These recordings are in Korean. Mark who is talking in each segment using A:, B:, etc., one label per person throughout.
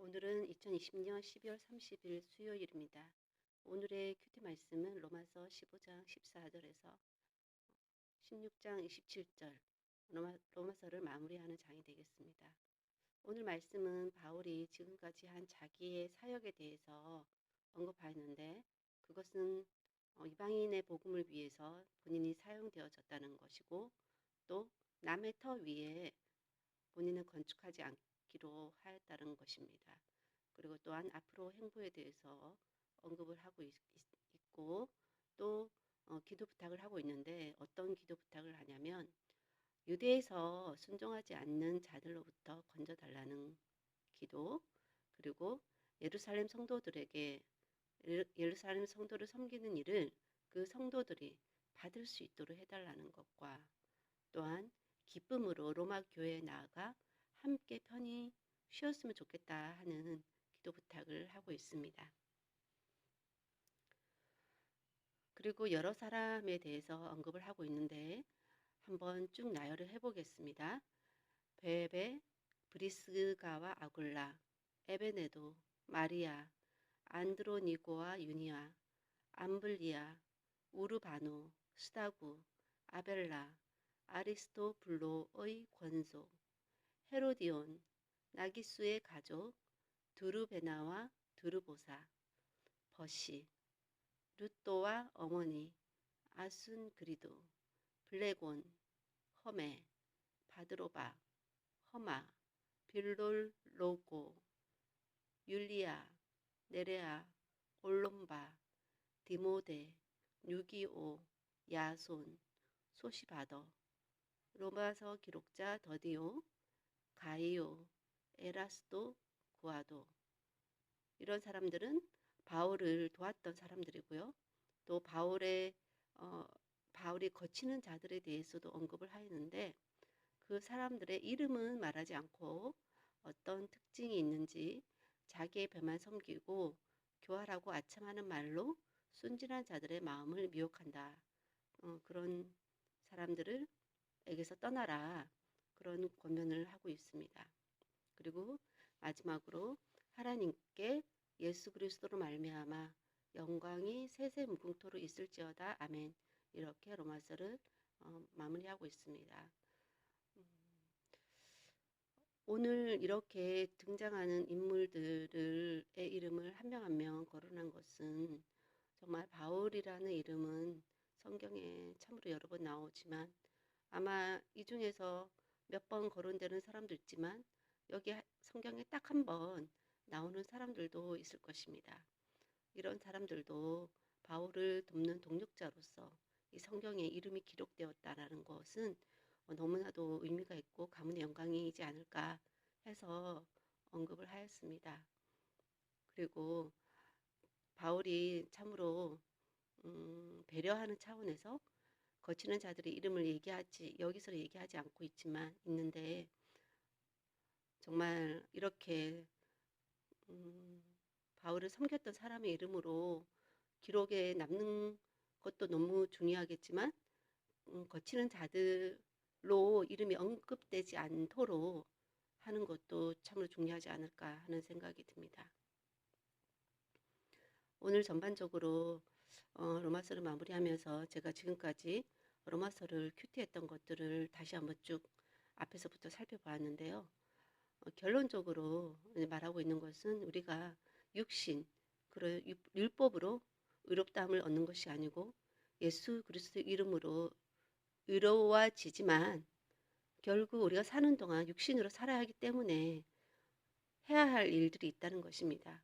A: 오늘은 2020년 12월 30일 수요일입니다. 오늘의 큐티 말씀은 로마서 15장 14절에서 16장 27절 로마서를 마무리하는 장이 되겠습니다. 오늘 말씀은 바울이 지금까지 한 자기의 사역에 대해서 언급하였는데 그것은 이방인의 복음을 위해서 본인이 사용되어졌다는 것이고 또 남의 터 위에 본인은 건축하지 않기로 하였다는 것입니다. 그리고 또한 앞으로 행보에 대해서 언급을 하고 있고 또 기도 부탁을 하고 있는데 어떤 기도 부탁을 하냐면 유대에서 순종하지 않는 자들로부터 건져달라는 기도, 그리고 예루살렘 성도들에게 예루살렘 성도를 섬기는 일을 그 성도들이 받을 수 있도록 해달라는 것과 또한 기쁨으로 로마 교회에 나아가 함께 편히 쉬었으면 좋겠다 하는 기도 부탁을 하고 있습니다. 그리고 여러 사람에 대해서 언급을 하고 있는데 한번 쭉 나열을 해보겠습니다. 베베, 브리스가와 아굴라, 에베네도, 마리아, 안드로니고와 유니아, 암블리아, 우르바노, 스다구, 아벨라, 아리스토블로의 권속, 헤로디온, 나기수의 가족, 두르베나와 두르보사, 버시, 루또와 어머니, 아순그리도, 블레곤, 허메, 바드로바, 허마, 빌롤로고, 율리아, 네레아, 올롬바, 디모데, 유기오, 야손, 소시바더, 로마서 기록자 더디오, 가이오, 에라스도, 구아도, 이런 사람들은 바울을 도왔던 사람들이고요. 또 바울이 거치는 자들에 대해서도 언급을 하였는데 그 사람들의 이름은 말하지 않고 어떤 특징이 있는지 자기의 배만 섬기고 교활하고 아첨하는 말로 순진한 자들의 마음을 미혹한다. 그런 사람들을 에게서 떠나라. 그런 권면을 하고 있습니다. 그리고 마지막으로 하나님께 예수 그리스도로 말미암아 영광이 세세 무궁토로 있을지어다. 아멘. 이렇게 로마서를 마무리하고 있습니다. 오늘 이렇게 등장하는 인물들의 이름을 한 명 한 명 거론한 것은 정말 바울이라는 이름은 성경에 참으로 여러 번 나오지만 아마 이 중에서 몇 번 거론되는 사람도 있지만 여기 성경에 딱 한 번 나오는 사람들도 있을 것입니다. 이런 사람들도 바울을 돕는 동력자로서 이 성경에 이름이 기록되었다라는 것은 너무나도 의미가 있고 가문의 영광이지 않을까 해서 언급을 하였습니다. 그리고 바울이 참으로 배려하는 차원에서 거치는 자들의 이름을 여기서 얘기하지 않고 있는데 정말 이렇게 바울을 섬겼던 사람의 이름으로 기록에 남는 것도 너무 중요하겠지만 거치는 자들로 이름이 언급되지 않도록 하는 것도 참으로 중요하지 않을까 하는 생각이 듭니다. 오늘 전반적으로 로마서를 마무리하면서 제가 지금까지 로마서를 큐티했던 것들을 다시 한번 쭉 앞에서부터 살펴보았는데요. 결론적으로 말하고 있는 것은 우리가 육신, 율법으로 의롭다함을 얻는 것이 아니고 예수 그리스도 이름으로 의로워지지만 결국 우리가 사는 동안 육신으로 살아야 하기 때문에 해야 할 일들이 있다는 것입니다.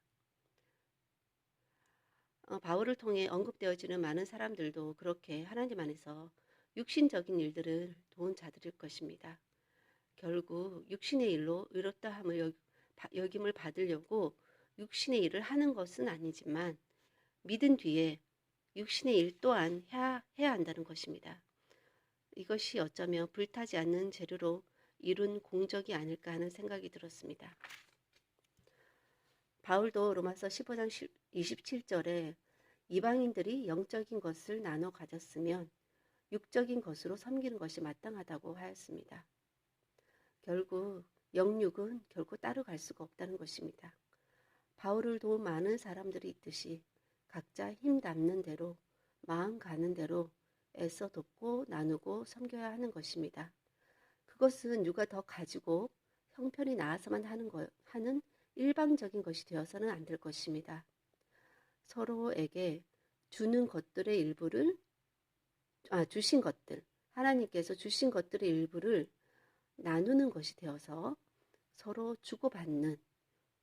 A: 바울을 통해 언급되어지는 많은 사람들도 그렇게 하나님 안에서 육신적인 일들을 도운 자들일 것입니다. 결국 육신의 일로 의롭다함을 여김을 받으려고 육신의 일을 하는 것은 아니지만 믿은 뒤에 육신의 일 또한 해야 한다는 것입니다. 이것이 어쩌면 불타지 않는 재료로 이룬 공적이 아닐까 하는 생각이 들었습니다. 바울도 로마서 15장 27절에 이방인들이 영적인 것을 나눠 가졌으면 육적인 것으로 섬기는 것이 마땅하다고 하였습니다. 결국 영육은 결코 따로 갈 수가 없다는 것입니다. 바울을 도운 많은 사람들이 있듯이 각자 힘 닿는 대로 마음 가는 대로 애써 돕고 나누고 섬겨야 하는 것입니다. 그것은 누가 더 가지고 형편이 나아서만 하는 일방적인 것이 되어서는 안 될 것입니다. 서로에게 주는 것들의 일부를 주신 것들, 하나님께서 주신 것들의 일부를 나누는 것이 되어서 서로 주고받는,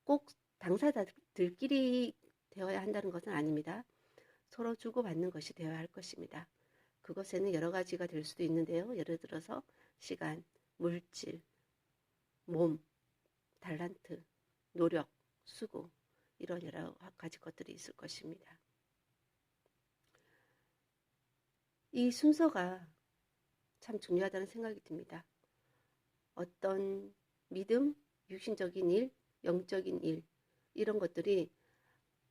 A: 꼭 당사자들끼리 되어야 한다는 것은 아닙니다. 서로 주고받는 것이 되어야 할 것입니다. 그것에는 여러 가지가 될 수도 있는데요. 예를 들어서 시간, 물질, 몸, 달란트, 노력, 수고, 이런 여러 가지 것들이 있을 것입니다. 이 순서가 참 중요하다는 생각이 듭니다. 어떤 믿음, 육신적인 일, 영적인 일, 이런 것들이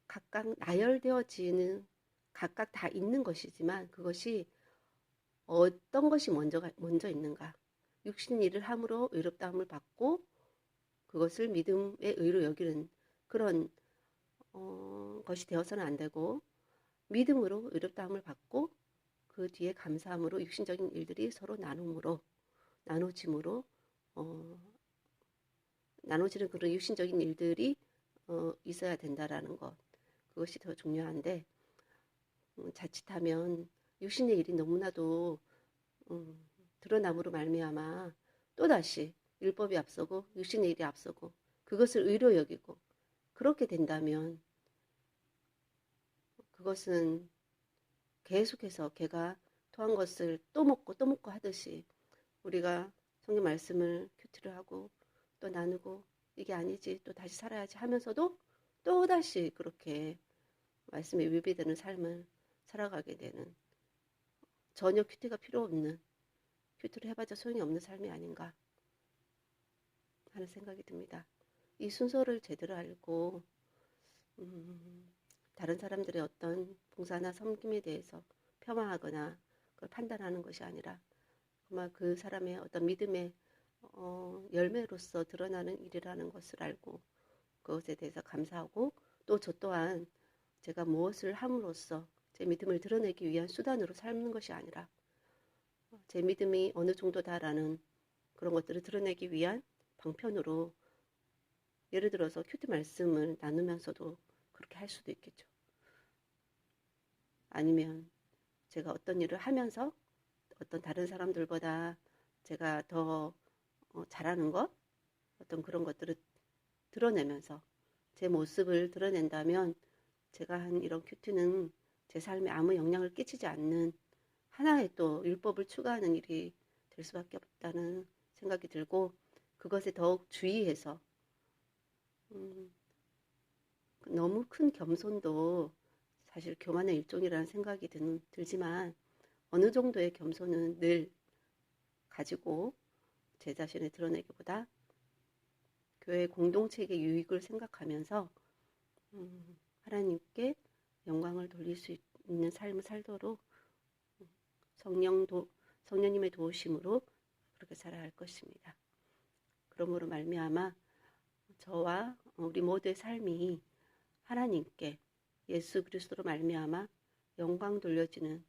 A: 각각 나열되어지는, 각각 다 있는 것이지만 그것이 어떤 것이 먼저 있는가. 육신 일을 함으로 의롭다함을 받고 그것을 믿음의 의로 여기는 그런 것이 되어서는 안 되고, 믿음으로 의롭다함을 받고 그 뒤에 감사함으로 육신적인 일들이 서로 나눠짐으로 나눠지는 그런 육신적인 일들이 있어야 된다라는 것, 그것이 더 중요한데, 자칫하면 육신의 일이 너무나도 드러남으로 말미암아 또다시 율법이 앞서고 육신의 일이 앞서고 그것을 의로 여기고, 그렇게 된다면 그것은 계속해서 개가 토한 것을 또 먹고 하듯이 우리가 성경 말씀을 큐티를 하고 또 나누고 이게 아니지, 또 다시 살아야지 하면서도 또다시 그렇게 말씀에 위배되는 삶을 살아가게 되는, 전혀 큐티가 필요 없는, 큐티를 해봤자 소용이 없는 삶이 아닌가 하는 생각이 듭니다. 이 순서를 제대로 알고 다른 사람들의 어떤 봉사나 섬김에 대해서 폄하하거나 그걸 판단하는 것이 아니라 정말 그 사람의 어떤 믿음의 열매로서 드러나는 일이라는 것을 알고 그것에 대해서 감사하고, 또 저 또한 제가 무엇을 함으로써 제 믿음을 드러내기 위한 수단으로 삶는 것이 아니라 제 믿음이 어느 정도다라는 그런 것들을 드러내기 위한 방편으로, 예를 들어서 큐티 말씀을 나누면서도 그렇게 할 수도 있겠죠. 아니면 제가 어떤 일을 하면서 어떤 다른 사람들보다 제가 더 잘하는 것, 어떤 그런 것들을 드러내면서 제 모습을 드러낸다면 제가 한 이런 큐티는 제 삶에 아무 영향을 끼치지 않는 하나의 또 율법을 추가하는 일이 될 수밖에 없다는 생각이 들고, 그것에 더욱 주의해서 너무 큰 겸손도 사실 교만의 일종이라는 생각이 들지만 어느 정도의 겸손은 늘 가지고 제 자신을 드러내기보다 교회 공동체의 유익을 생각하면서 하나님께 영광을 돌릴 수 있는 삶을 살도록 성령님의 도우심으로 그렇게 살아야 할 것입니다. 그러므로 말미암아 저와 우리 모두의 삶이 하나님께 예수 그리스도로 말미암아 영광 돌려지는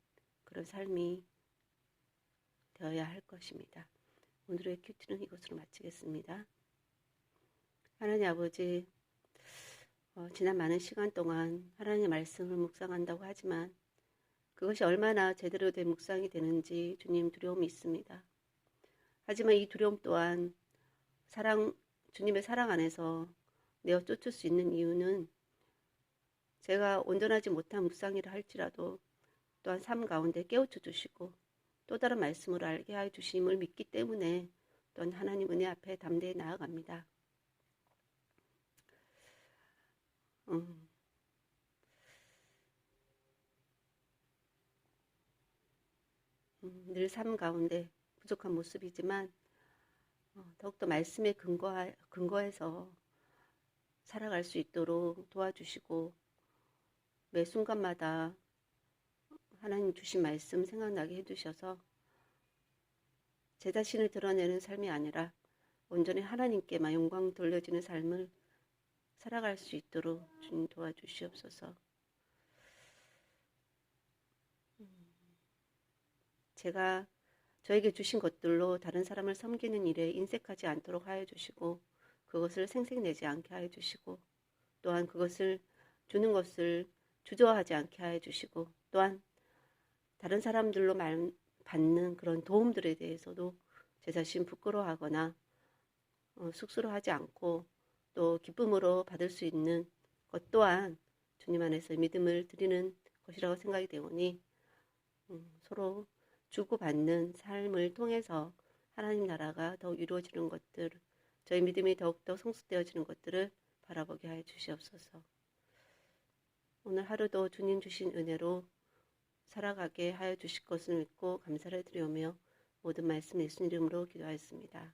A: 그런 삶이 되어야 할 것입니다. 오늘의 큐티는 이것으로 마치겠습니다. 하나님 아버지, 지난 많은 시간 동안 하나님의 말씀을 묵상한다고 하지만 그것이 얼마나 제대로 된 묵상이 되는지 주님 두려움이 있습니다. 하지만 이 두려움 또한 주님의 사랑 안에서 내어 쫓을 수 있는 이유는 제가 온전하지 못한 묵상이라 할지라도 또한 삶 가운데 깨우쳐 주시고 또 다른 말씀으로 알게 해 주심을 믿기 때문에 또한 하나님 은혜 앞에 담대히 나아갑니다. 늘 삶 가운데 부족한 모습이지만 더욱더 말씀에 근거해서 살아갈 수 있도록 도와주시고, 매 순간마다 하나님 주신 말씀 생각나게 해주셔서 제 자신을 드러내는 삶이 아니라 온전히 하나님께만 영광 돌려지는 삶을 살아갈 수 있도록 주님 도와주시옵소서. 제가 저에게 주신 것들로 다른 사람을 섬기는 일에 인색하지 않도록 하여 주시고 그것을 생색내지 않게 하여 주시고 또한 그것을 주는 것을 주저하지 않게 하여 주시고 또한 다른 사람들로 받는 그런 도움들에 대해서도 제 자신 부끄러워하거나 쑥스러워하지 않고 또 기쁨으로 받을 수 있는 것 또한 주님 안에서 믿음을 드리는 것이라고 생각이 되오니 서로 주고받는 삶을 통해서 하나님 나라가 더욱 이루어지는 것들, 저희 믿음이 더욱더 성숙되어지는 것들을 바라보게 하여 주시옵소서. 오늘 하루도 주님 주신 은혜로 살아가게 하여 주실 것을 믿고 감사를 드리오며 모든 말씀 예수님 이름으로 기도하였습니다.